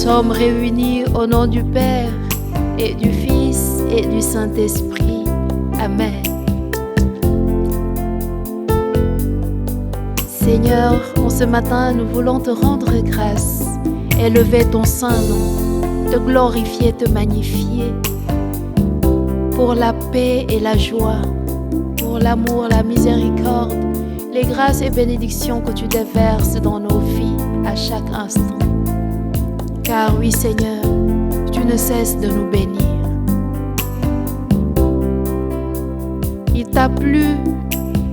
sommes réunis au nom du Père et du Fils et du Saint-Esprit. Amen. Seigneur, en ce matin, nous voulons te rendre grâce, élever ton saint nom, te glorifier, te magnifier pour la paix et la joie, pour l'amour, la miséricorde, les grâces et bénédictions que tu déverses dans nos vies à chaque instant. Car oui, Seigneur, tu ne cesses de nous bénir. Il t'a plu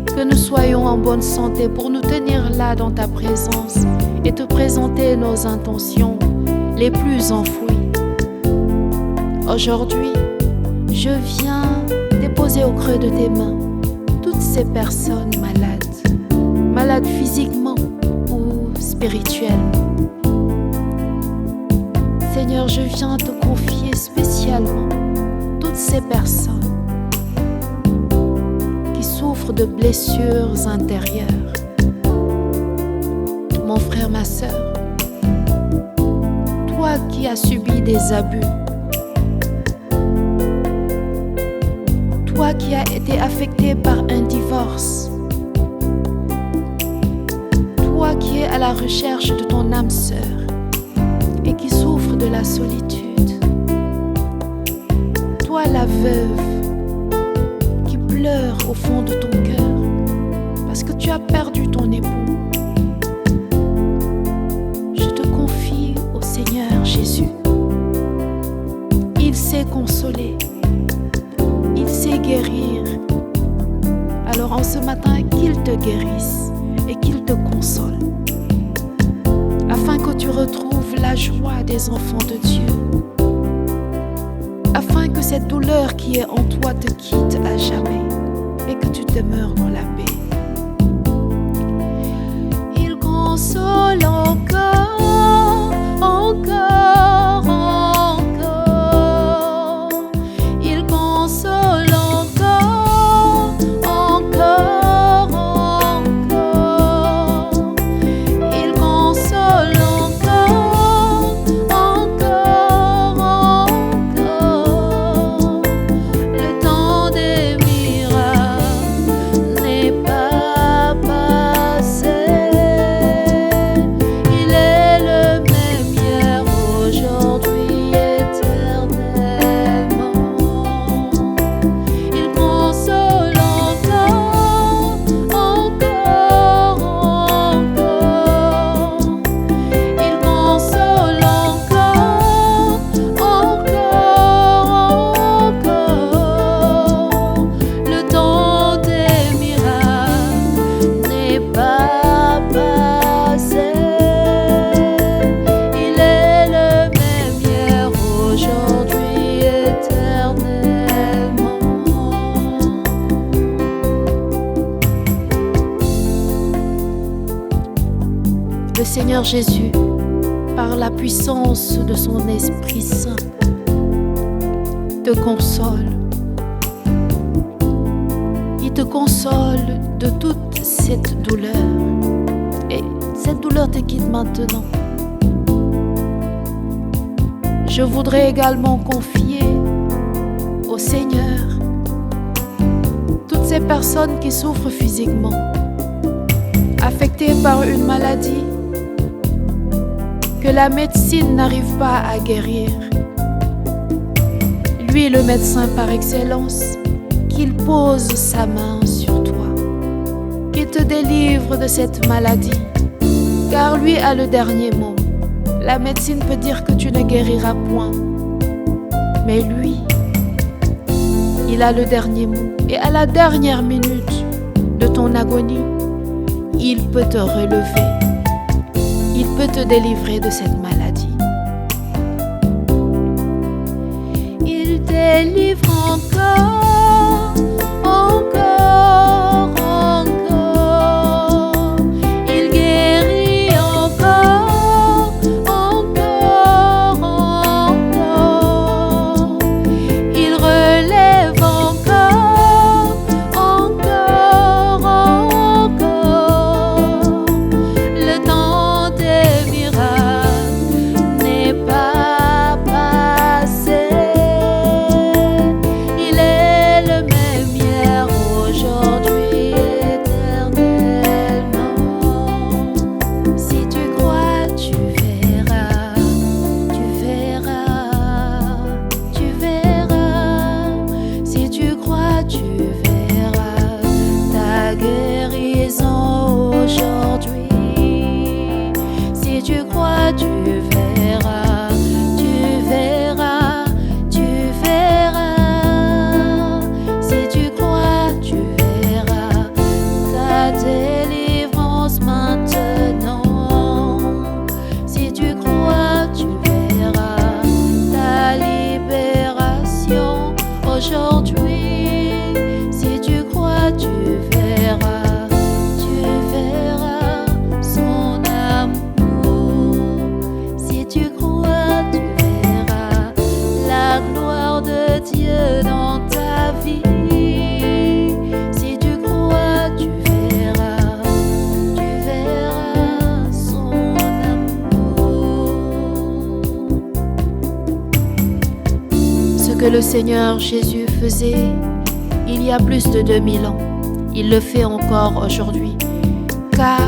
que nous soyons en bonne santé pour nous tenir là dans ta présence et te présenter nos intentions les plus enfouies. Aujourd'hui, je viens déposer au creux de tes mains toutes ces personnes malades physiquement ou spirituellement. Seigneur, je viens te confier spécialement toutes ces personnes qui souffrent de blessures intérieures. Mon frère, ma sœur, toi qui as subi des abus, toi qui as été affecté par un divorce, toi qui es à la recherche de ton âme sœur et qui souffre de la solitude, toi la veuve qui pleure au fond de ton cœur parce que tu as perdu ton époux, je te confie au Seigneur Jésus. Il sait consoler, il sait guérir. Alors en ce matin, qu'il te guérisse et qu'il te console, afin que tu retrouves la joie des enfants de Dieu, afin que cette douleur qui est en toi te quitte à jamais et que tu demeures dans la paix. Il console encore, encore, encore. Il console encore, encore, encore. Il console encore, encore, encore. Le temps des miracles n'est pas passé. Il est le même hier, aujourd'hui, éternellement. Il console encore, encore, encore. Il console encore, encore, encore. Le temps des miracles n'est pas passé. Il est le même hier, aujourd'hui, éternellement. Le Seigneur Jésus, par la puissance de son Esprit Saint, te console. Il te console de toute cette douleur. Et cette douleur te quitte maintenant. Je voudrais également confier au Seigneur toutes ces personnes qui souffrent physiquement, affectées par une maladie que la médecine n'arrive pas à guérir. Lui, le médecin par excellence, qu'il pose sa main sur toi, qu'il te délivre de cette maladie, car lui a le dernier mot. La médecine peut dire que tu ne guériras point, mais lui, il a le dernier mot. Et à la dernière minute de ton agonie, il peut te relever. Il peut te délivrer de cette maladie. Il délivre encore, encore, encore. Il guérit encore, encore, encore. Il relève encore, encore, encore. Le temps des miracles n'est pas que le Seigneur Jésus faisait il y a plus de 2000 ans, il le fait encore aujourd'hui, car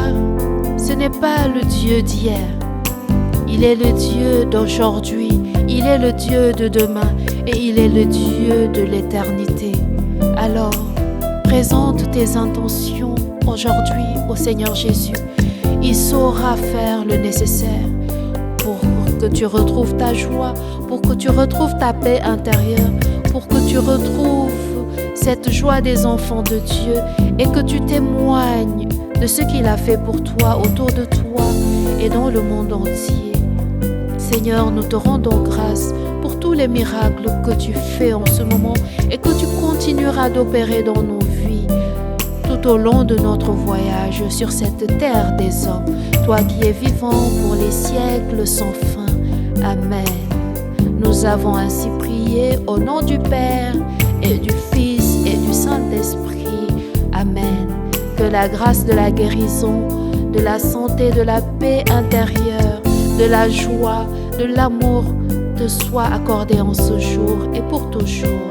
ce n'est pas le Dieu d'hier, il est le Dieu d'aujourd'hui, il est le Dieu de demain et il est le Dieu de l'éternité. Alors, présente tes intentions aujourd'hui au Seigneur Jésus. Il saura faire le nécessaire pour que tu retrouves ta joie, pour que tu retrouves ta paix intérieure, pour que tu retrouves cette joie des enfants de Dieu et que tu témoignes de ce qu'il a fait pour toi, autour de toi et dans le monde entier. Seigneur, nous te rendons grâce pour tous les miracles que tu fais en ce moment et que tu continueras d'opérer dans nos vies tout au long de notre voyage sur cette terre des hommes. Toi qui es vivant pour les siècles sans fin. Amen. Nous avons ainsi prié au nom du Père et du Fils et du Saint-Esprit. Amen. Que la grâce de la guérison, de la santé, de la paix intérieure, de la joie, de l'amour te soit accordée en ce jour et pour toujours.